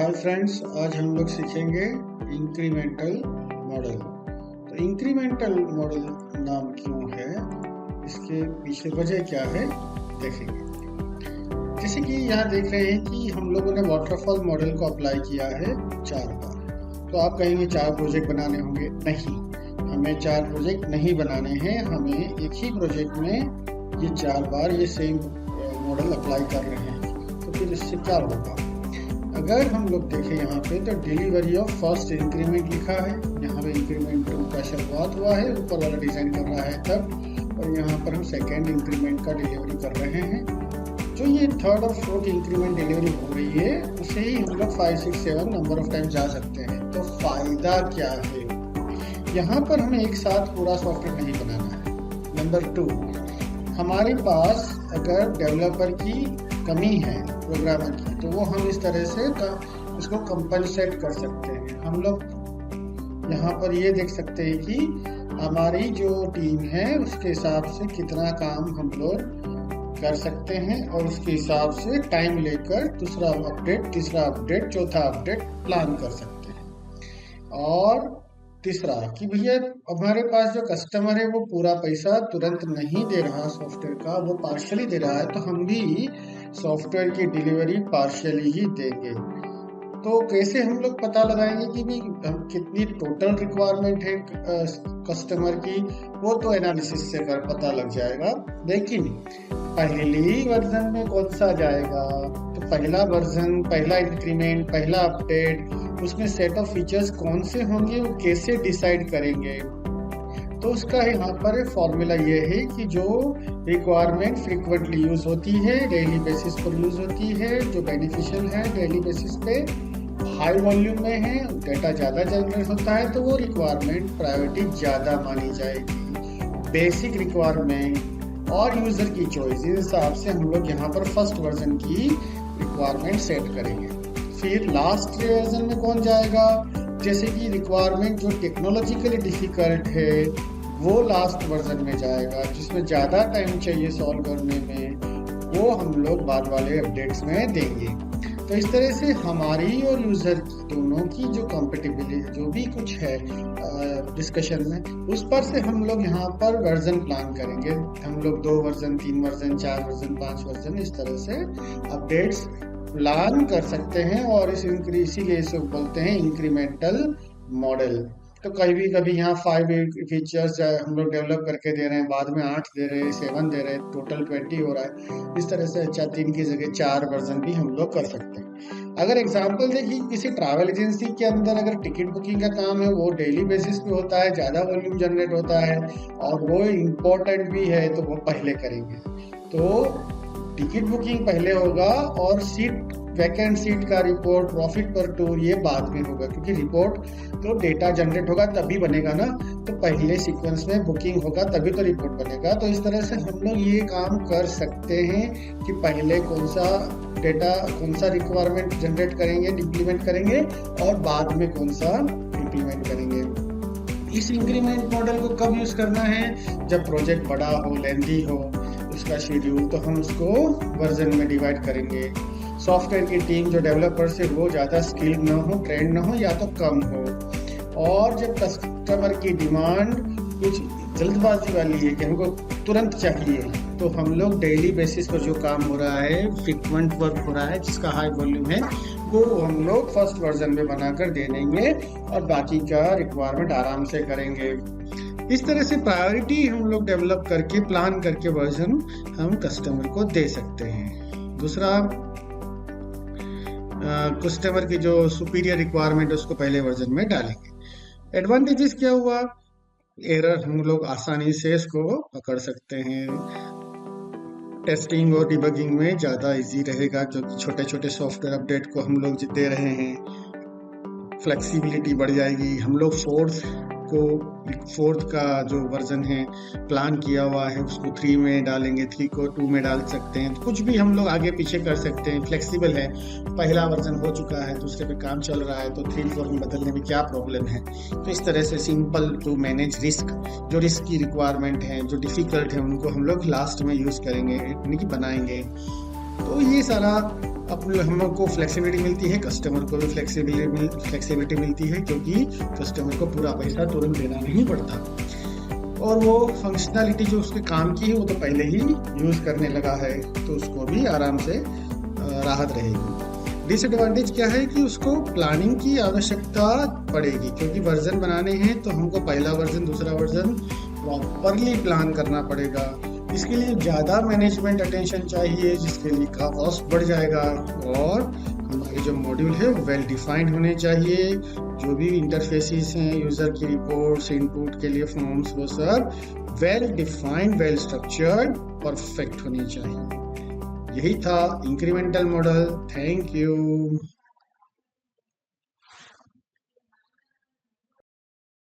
Hi friends, आज हम लोग सीखेंगे इंक्रीमेंटल मॉडल। तो इंक्रीमेंटल मॉडल नाम क्यों है, इसके पीछे वजह क्या है देखेंगे। जैसे कि यहाँ देख रहे हैं कि हम लोगों ने वाटरफॉल मॉडल को अप्लाई किया है 4 बार। तो आप कहेंगे 4 प्रोजेक्ट बनाने होंगे। नहीं, हमें 4 प्रोजेक्ट नहीं बनाने हैं, हमें एक ही प्रोजेक्ट में ये 4 बार ये सेम मॉडल अप्लाई कर रहे हैं। तो फिर इससे क्या होगा, अगर हम लोग देखें यहाँ पे तो डिलीवरी ऑफ फर्स्ट इंक्रीमेंट लिखा है, यहाँ पे इंक्रीमेंट 2 का शुरुआत हुआ है, ऊपर वाला डिजाइन कर रहा है तब, और यहाँ पर हम सेकेंड इंक्रीमेंट का डिलीवरी कर रहे हैं। जो ये थर्ड और फोर्थ इंक्रीमेंट डिलीवरी हो रही है उसे ही हम लोग 5, 6, 7 नंबर ऑफ टाइम जा सकते हैं। तो फायदा क्या है, यहाँ पर हमें एक साथ पूरा सॉफ्टवेयर नहीं बनाना है। नंबर 2, हमारे पास अगर डेवलपर की कमी है प्रोग्रामर की, तो वो हम इस तरह से इसको कंपनसेट कर सकते हैं। हम लोग यहाँ पर ये देख सकते हैं कि हमारी जो टीम है उसके हिसाब से कितना काम हम लोग कर सकते हैं, और उसके हिसाब से टाइम लेकर दूसरा अपडेट, तीसरा अपडेट, चौथा अपडेट प्लान कर सकते हैं। और तीसरा कि भैया हमारे पास जो कस्टमर है वो पूरा पैसा तुरंत नहीं दे रहा सॉफ्टवेयर का, वो पार्शियली दे रहा है, तो हम भी सॉफ्टवेयर की डिलीवरी पार्शियली ही देंगे। तो कैसे हम लोग पता लगाएंगे कि भी हम कितनी टोटल रिक्वायरमेंट है कस्टमर की, वो तो एनालिसिस से कर पता लग जाएगा। लेकिन पहली वर्जन में कौन सा जाएगा, तो पहला वर्जन, पहला इंक्रीमेंट, पहला अपडेट, उसमें सेट ऑफ फीचर्स कौन से होंगे वो कैसे डिसाइड करेंगे। तो उसका यहाँ पर फॉर्मूला ये है कि जो रिक्वायरमेंट फ्रीक्वेंटली यूज होती है, डेली बेसिस पर यूज होती है, जो बेनिफिशियल है डेली बेसिस पे, हाई वॉल्यूम में है, डेटा ज़्यादा जनरेट होता है, तो वो रिक्वायरमेंट प्रायोरिटी ज़्यादा मानी जाएगी। बेसिक रिक्वायरमेंट और यूज़र की चॉइस, इस हिसाब से हम लोग यहाँ पर फर्स्ट वर्जन की रिक्वायरमेंट सेट करेंगे। फिर लास्ट वर्जन में कौन जाएगा, जैसे कि रिक्वायरमेंट जो टेक्नोलॉजिकली डिफिकल्ट है वो लास्ट वर्जन में जाएगा, जिसमें ज़्यादा टाइम चाहिए सॉल्व करने में, वो हम लोग बाद वाले अपडेट्स में देंगे। तो इस तरह से हमारी और यूज़र दोनों की जो कंपेटिबिलिटी जो भी कुछ है डिस्कशन में, उस पर से हम लोग यहाँ पर वर्जन प्लान करेंगे। हम लोग 2 वर्जन, 3 वर्जन, 4 वर्जन, 5 वर्जन, इस तरह से अपडेट्स प्लान कर सकते हैं। और इसीलिए इसे बोलते हैं इंक्रीमेंटल मॉडल। तो कभी कभी यहाँ 5 फीचर्स हम लोग डेवलप करके दे रहे हैं, बाद में 8 दे रहे हैं, 7 दे रहे हैं, टोटल 20 हो रहा है। इस तरह से 3 की जगह 4 वर्जन भी हम लोग कर सकते हैं। अगर एग्जांपल देखिए, किसी ट्रैवल एजेंसी के अंदर अगर टिकट बुकिंग का काम है, वो डेली बेसिस पे होता है, ज़्यादा वॉल्यूम जनरेट होता है और वो इम्पोर्टेंट भी है, तो वो पहले करेंगे। तो टिकट बुकिंग पहले होगा और सीट, वैकेंट सीट का रिपोर्ट, प्रॉफिट पर टूर, ये बाद में होगा, क्योंकि रिपोर्ट तो डेटा जनरेट होगा तभी बनेगा ना। तो पहले सीक्वेंस में बुकिंग होगा तभी तो रिपोर्ट बनेगा। तो इस तरह से हम लोग ये काम कर सकते हैं कि पहले कौन सा डेटा, कौन सा रिक्वायरमेंट जनरेट करेंगे, इम्प्लीमेंट करेंगे, और बाद में कौन सा इम्प्लीमेंट करेंगे। इस इंक्रीमेंट मॉडल को कब यूज करना है, जब प्रोजेक्ट बड़ा हो, लेंथी हो उसका शेड्यूल, तो हम उसको वर्जन में डिवाइड करेंगे। सॉफ्टवेयर की टीम जो डेवलपर्स है वो ज़्यादा स्किल्ड ना हो, ट्रेंड ना हो, या तो कम हो। और जब कस्टमर की डिमांड कुछ जल्दबाजी वाली है कि हमको तुरंत चाहिए, तो हम लोग डेली बेसिस पर जो काम हो रहा है, फ्रीक्वेंट वर्क हो रहा है, जिसका हाई वॉल्यूम है, वो हम लोग फर्स्ट वर्जन में बनाकर दे देंगे और बाकी का रिक्वायरमेंट आराम से करेंगे। इस तरह से प्रायोरिटी हम लोग डेवलप करके, प्लान करके वर्जन हम कस्टमर को दे सकते हैं। दूसरा, कस्टमर की जो सुपीरियर रिक्वायरमेंट है उसको पहले वर्जन में डालेंगे। एडवांटेजेस क्या हुआ, एरर हम लोग आसानी से इसको पकड़ सकते हैं। टेस्टिंग और डिबगिंग में ज़्यादा इजी रहेगा, क्योंकि छोटे छोटे सॉफ्टवेयर अपडेट को हम लोग दे रहे हैं। फ्लेक्सिबिलिटी बढ़ जाएगी। हम लोग फोर्थ का जो वर्जन है प्लान किया हुआ है उसको 3 में डालेंगे, 3 को 2 में डाल सकते हैं, कुछ भी हम लोग आगे पीछे कर सकते हैं, फ्लेक्सिबल है। पहला वर्जन हो चुका है, दूसरे पे काम चल रहा है, तो 3, 4 में बदलने में क्या प्रॉब्लम है। तो इस तरह से सिंपल टू मैनेज रिस्क, जो रिस्क की रिक्वायरमेंट है, जो डिफिकल्ट है, उनको हम लोग लास्ट में यूज करेंगे, यानी कि बनाएंगे। तो ये सारा अपने हमको फ्लेक्सिबिलिटी मिलती है, कस्टमर को भी फ्लेक्सिबिलिटी मिलती है, क्योंकि कस्टमर को पूरा पैसा तुरंत देना नहीं पड़ता, और वो फंक्शनैलिटी जो उसके काम की है वो तो पहले ही यूज़ करने लगा है, तो उसको भी आराम से राहत रहेगी। डिसएडवांटेज क्या है कि उसको प्लानिंग की आवश्यकता पड़ेगी, क्योंकि वर्जन बनाने हैं तो हमको पहला वर्जन दूसरा वर्जन प्रॉपरली प्लान करना पड़ेगा। इसके लिए ज़्यादा मैनेजमेंट अटेंशन चाहिए, जिसके लिए कॉस्ट बढ़ जाएगा, और हमारे जो मॉड्यूल है वो वेल डिफाइंड होने चाहिए। जो भी इंटरफेसेस हैं, यूज़र की रिपोर्ट्स, इनपुट के लिए फॉर्म्स, वो सब well defined, well structured, perfect होनी चाहिए। यही था इंक्रीमेंटल मॉडल। Thank you.